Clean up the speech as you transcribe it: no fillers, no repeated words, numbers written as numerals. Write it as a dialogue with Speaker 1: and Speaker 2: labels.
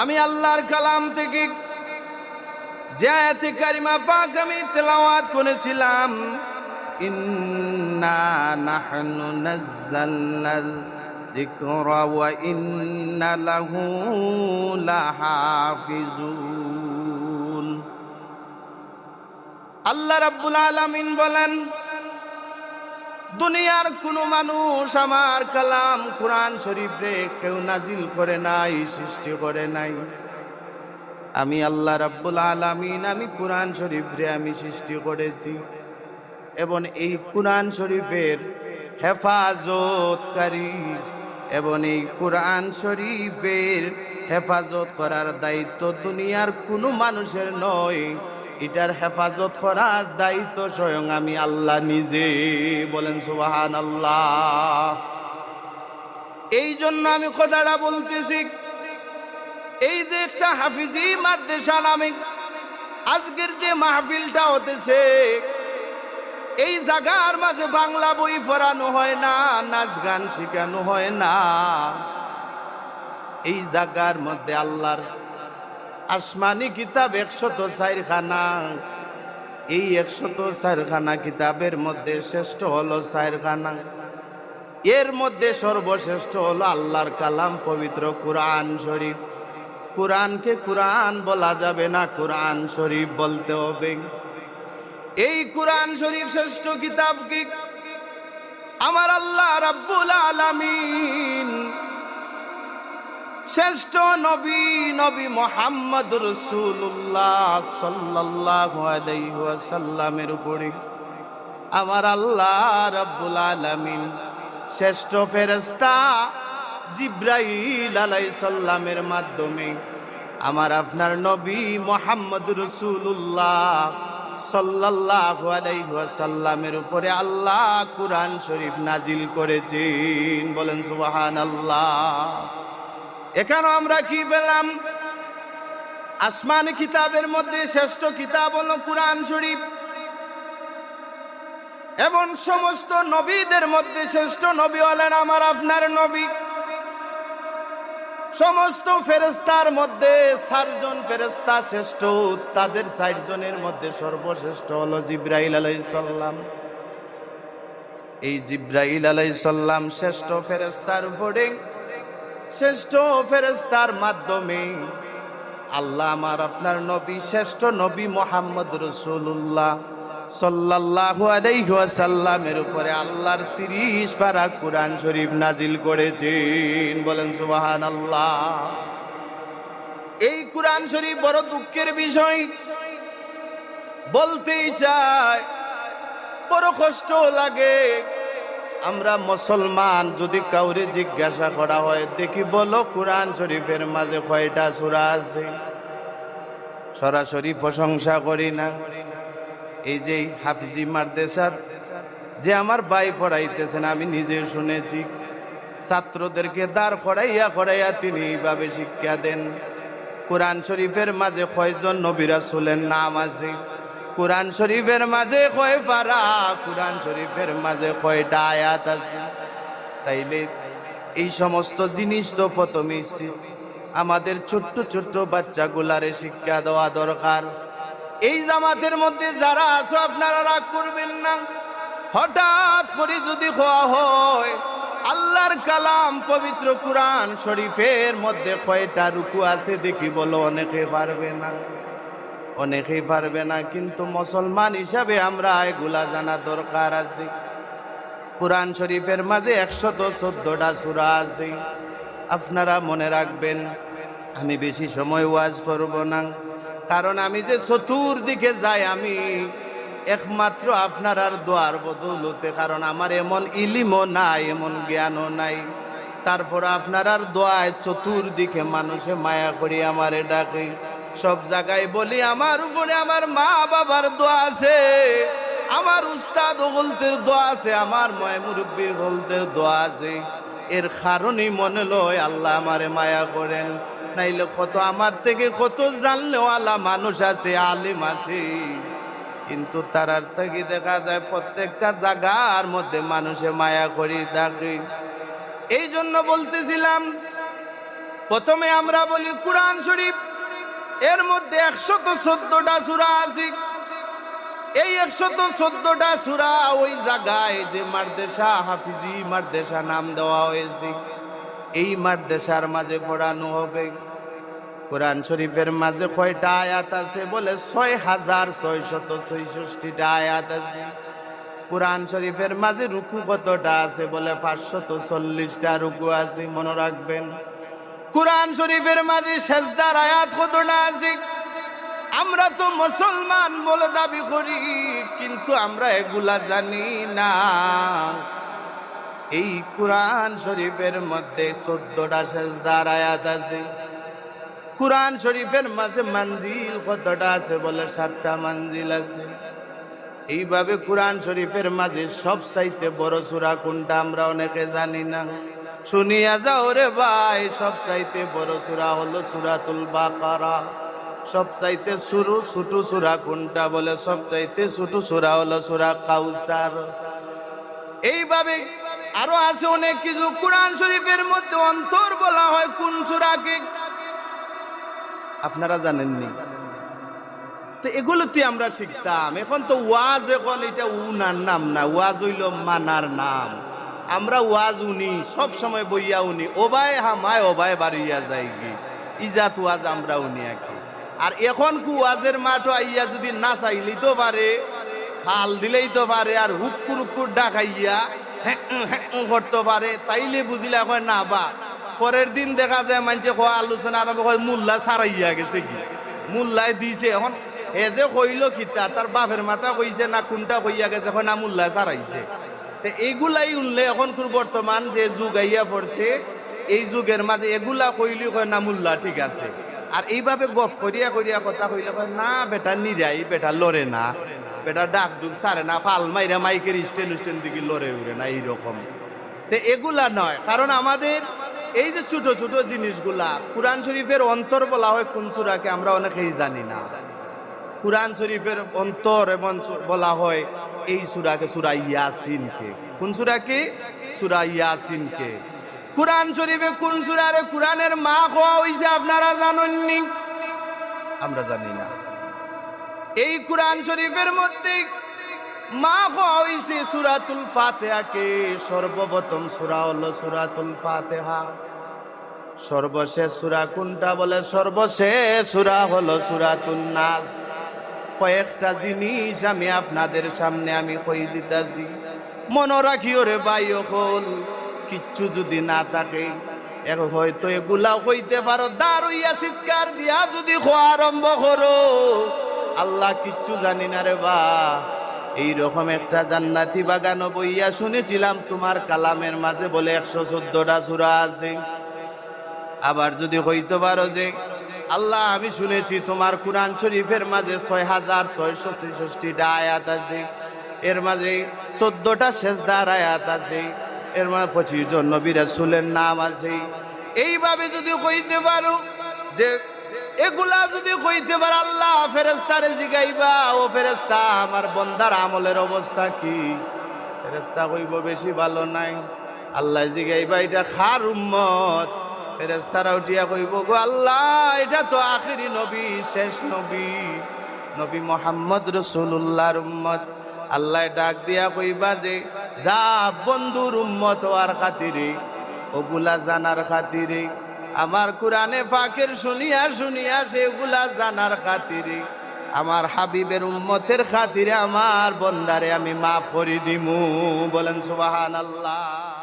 Speaker 1: আমি আল্লাহর কালাম থেকে যে আয়াতে কারিমা পাক আমি তেলাওয়াত করেছিলাম, ইন্না নাহনু নাযালনা যিকরা ওয়া ইন্না লাহু লাহাফিজুন। আল্লাহ রাব্বুল আলামিন বলেন, দুনিয়ার কোনো মানুষ আমার কালাম কোরআন শরীফ রে কেউ নাজিল করে নাই, সৃষ্টি করে নাই। আমি আল্লাহ রাব্বুল আলামিন আমি কোরআন শরীফ রে আমি সৃষ্টি করেছি, এবং এই কোরআন শরীফের হেফাজতকারী এবং এই কোরআন শরীফের হেফাজত করার দায়িত্ব দুনিয়ার কোনো মানুষের নয়। এটার হেফাজত করার দায়িত্ব স্বয়ং আমি আল্লাহ নিজে। বলেন সুবহানাল্লাহ। এই জন্য আমি কথাটা বলতেছি, এই যে একটা হাফিজি মাদ্রাসা নামে আজকের যে মাহফিলটা হতেছে, এই জায়গার মাঝে বাংলা বই পড়ানো হয় না, নাচ গান শেখানো হয় না। এই জায়গার মধ্যে আল্লাহর আসমানি কিতাব 104 খানা। এই 104 খানা কিতাবের মধ্যে শ্রেষ্ঠ হলো 4 খানা। এর মধ্যে সর্বশ্রেষ্ঠ হলো আল্লাহর কালাম পবিত্র কোরআন শরীফ। কোরআনকে কোরআন বলা যাবে না, কোরআন শরীফ বলতে হবে। এই কোরআন শরীফ শ্রেষ্ঠ কিতাব কি? আমার আল্লাহ রাব্বুল আলামিন শ্রেষ্ঠ নবী নবী মুহাম্মদুর রাসূলুল্লাহ সাল্লাল্লাহু আলাইহি ওয়াসাল্লামের উপরে আমার আল্লাহ রাব্বুল আলামিন শ্রেষ্ঠ ফেরেশতা জিবরাইল আলাইহিস সালামের মাধ্যমে আমার আপনার নবী মুহাম্মদুর রাসূলুল্লাহ সাল্লাল্লাহু আলাইহি ওয়াসাল্লামের উপরে আল্লাহ কোরআন শরীফ নাজিল করেছেন। বলেন সুবহানাল্লাহ। এখানে আমরা কি পেলাম? আসমানি কিতাবের মধ্যে শ্রেষ্ঠ কিতাব হলো কোরআন শরীফ, এবং সমস্ত নবীদের মধ্যে শ্রেষ্ঠ নবী হলেন আমার আপনার নবী। সমস্ত ফেরেশতার মধ্যে 4 জন ফেরেশতা শ্রেষ্ঠ, তাদের 4 জনের মধ্যে সর্বশ্রেষ্ঠ হলো জিবরাইল আলাইহিস সালাম। এই জিবরাইল আলাইহিস সালাম শ্রেষ্ঠ ফেরেশতার উপরে শ্রেষ্ঠ ফেরেশতার মাধ্যমে আল্লাহ আমার আপনার নবী শ্রেষ্ঠ নবী মুহাম্মদ রাসূলুল্লাহ সাল্লাল্লাহু আলাইহি ওয়াসাল্লামের উপরে আল্লাহর 30 পারা কোরআন শরীফ নাজিল করেছেন। বলেন সুবহানাল্লাহ। এই কোরআন শরীফ বড় দুঃখের বিষয়, বলতেই চাই বড় কষ্ট লাগে। আমরা মুসলমান, যদি কাউরে জিজ্ঞাসা করা হয় দেখি বলো কোরআন শরীফের মাঝে কয়টা সূরা আছে, সরাসরি প্রশংসা করি না। এই যে হাফিজি মাদ্রাসার যে আমার ভাই পড়াইতেছেন, আমি নিজে শুনেছি, ছাত্রদেরকে দাঁড় করাইয়া তিনি এইভাবে শিক্ষা দেন, কোরআন শরীফের মাঝে কয়জন নবী রাসূলের নাম আছে, কোরআন শরীফের মাঝে কয় পারা, কোরআন শরীফের মাঝে কয়টা আয়াত আছে। তাইলে এই সমস্ত জিনিস তো প্রথমে আমাদের ছোট্ট ছোট্ট বাচ্চাগুলারে শিক্ষা দেওয়া দরকার। এই জামাতের মধ্যে যারা আছো আপনারা রাগ করবেন না, হঠাৎ করে যদি হওয়া হয় আল্লাহর কালাম পবিত্র কোরআন শরীফের মধ্যে কয়টা রুকু আছে দেখি বলো, অনেকে পারবে না, অনেকেই পারবে না। কিন্তু মুসলমান হিসাবে আমরা এগুলা জানা দরকার আছে। কোরআন শরীফের মাঝে 114টা সূরা আছে। আপনারা মনে রাখবেন, আমি বেশি সময় ওয়াজ করব না, কারণ আমি যে চতুর্দিকে যাই আমি একমাত্র আপনার আর দোয়ার বদৌলতে, কারণ আমার এমন ইলিমও নাই, এমন জ্ঞানও নাই। তারপর আপনার আর দোয়ায় চতুর্দিকে মানুষে মায়া করি আমারে ডাকে, সব জায়গায় বলি আমার উপরে আমার মা বাবার দোয়া আছে, আমার উস্তাদ ওগলতের দোয়া আছে, আমার ময় মুরব্বীর ওগলতের দোয়া আছে। এর কারণেই মনে লয় আল্লাহ আমারে মায়া করেন। নাইলে কত আমার থেকে কত জানলেওয়ালা মানুষ আছে, আলিম আছে, কিন্তু তারার থেকে দেখা যায় প্রত্যেকটা জায়গার মধ্যে মানুষে মায়া করি থাকে। এই জন্য বলতেছিলাম প্রথমে আমরা বলি কুরআন শরীফ, এর মধ্যে 114টা সূরা আছে। এই 114টা সূরা ওই জায়গায় যে মাদ্রাসা হাফিজি মাদ্রাসা নাম দেওয়া হয়েছে, এই মাদ্রাসার মাঝে পড়ানো হবে। কোরআন শরীফের মাঝে কয়টা আয়াত আছে? বলে 6666টা আয়াত আছে। কোরআন শরীফের মাঝে রুকু কতটা আছে? বলে 540টা রুকু আছে। মনে রাখবেন। কোরআন শরীফের মাঝে সেজদার আয়াত কতটা আছে? আমরা তো মুসলমান বলে দাবি করি, কিন্তু আমরা এগুলা জানি না। এই কোরআন শরীফের মধ্যে 14টা সেজদার আয়াত আছে। কোরআন শরীফের মাঝে মঞ্জিল কতটা আছে? বলে 7টা মঞ্জিল আছে। এইভাবে কোরআন শরীফের মাঝে সবচাইতে বড় সূরা কোনটা আমরা অনেকে জানি না। শুনিয়া যাও রে ভাই, সবচাইতে বড় সূরা হলো সূরাতুল বাকারা। সবচাইতে ছোট সূরা কোনটা? বলে সবচাইতে ছোট সূরা হলো সূরা কাউসার। এইভাবে আরো আছে অনেক কিছু। কোরআন শরীফের মধ্যে অন্তর বলা হয় কোন সূরাকে? আপনারা জানেননি? তো এগুলোতে আমরা শিখতাম। এখন তো ওয়াজ, এখন এটা উনার নাম না, ওয়াজ হইল মানার নাম। আমরা ওয়াজ উনি সব সময় বইয়া উনি, ওবায় হামায় ওবায় বাড়িয়া যাই গি, ইজাত ওয়াজ আমরা উনি একই। আর এখন কু ওয়াজের মাঠ আইয়া যদি না চাইলেই তো পারে, হাল দিলেই তো পারে, আর হুক্কুর হুক্কুর ডাকাইয়া করতে পারে, তাইলে বুঝিলা হয় না। বা পরের দিন দেখা যায় মানছে আলোচনা আরম্ভ হয়, মোল্লা সারাইয়া গেছে কি, মোল্লায় দিছে। এখন এ যে কইল কিতা, তার বাপের মাথা কইছে না কোনটা কইয়া গেছে, না মোল্লা সারাইছে। এইগুলাই উনলে এখন বর্তমান যে যুগ আইয়া পড়ছে, এই যুগের মাঝে এগুলা কইলি কয় না মোল্লা ঠিক আছে। আর এইভাবে গফ করিয়া করিয়া কথা কইলে কয় না বেটা নিরাই, বেটা লড়ে না, বেটা ডাক ডুক সারে না, ফাল মাইরা মাইকের স্টেন স্টেন দিকে লড়ে উড়ে না, এইরকম। তো এগুলা নয়, কারণ আমাদের এই যে ছোট ছোট জিনিসগুলা, কোরআন শরীফের অন্তর বলা হয় কোন সূরাকে আমরা অনেকেই জানি না। কোরআন শরীফের অন্তর এবং বলা হয় এই সূরাকে সূরা ইয়াসিনকে। কোন সূরাকে? সূরা ইয়াসিনকে। কোরআন শরীফে কোন সূরারে কোরআনের মা হওয়া হইছে আপনারা জানেননি? আমরা জানি না। এই কোরআন শরীফের মধ্যে মা হওয়া হইছে সূরাতুল ফাতিহাকে। সর্বপ্রথম সূরা হলো সূরাতুল ফাতিহা। সর্বশেষ সূরা কোনটা? বলে সর্বশেষ সূরা হলো সূরাতুন নাস। কয়েকটা জিনিস আমি আপনাদের সামনে আমি কই দিতাছি, মনে রাখিও রে ভাই। হল কিচ্ছু যদি না থাকে, হয়তো এগুলা হইতে পারো, দাঁড়াইয়া চিৎকার দিয়া যদি খোয়া আরম্ভ করো, আল্লাহ কিচ্ছু জানি না রে বা। এইরকম একটা জান্নাতি বাগানো বইয়া শুনেছিলাম তোমার কালামের মাঝে বলে 114টা সূরা আছে। আবার যদি হইতে পারো যে আল্লাহ আমি শুনেছি তোমার কোরআন শরীফের মাঝে 6666টা আয়াত আছে, এর মাঝে 14টা সেজদার আয়াত আছে, এর মাঝে 25 জন নবী রাসূলের নাম আছে। এইভাবে যদি কইতে পারো যে এগুলা যদি কইতে পারো, আল্লাহ ফেরেশতারে জিগাইবা, ও ফেরেশতা আমার বন্দার আমলের অবস্থা কি? ফেরেশতা কইব বেশি ভালো নাই। আল্লাহ জিগাইবা এটা খার উম্মত। ফেরেশতারা উঠিয়া কইব গো আল্লাহ এটা তো আখিরি নবী, শেষ নবী, নবী মুহাম্মদ রাসূলুল্লাহর উম্মত। আল্লাহ ডাক দিয়া কইবা যে যা বন্ধুর উম্মত হওয়ার খাতিরে, ওগুলা জানার খাতিরে, আমার কোরআনে পাকের শুনিয়া শুনিয়া সেগুলা জানার খাতিরে, আমার হাবিবের উম্মতের খাতিরে আমার বন্দারে আমি মাফ করে দিমু। বলেন সুবহানাল্লাহ।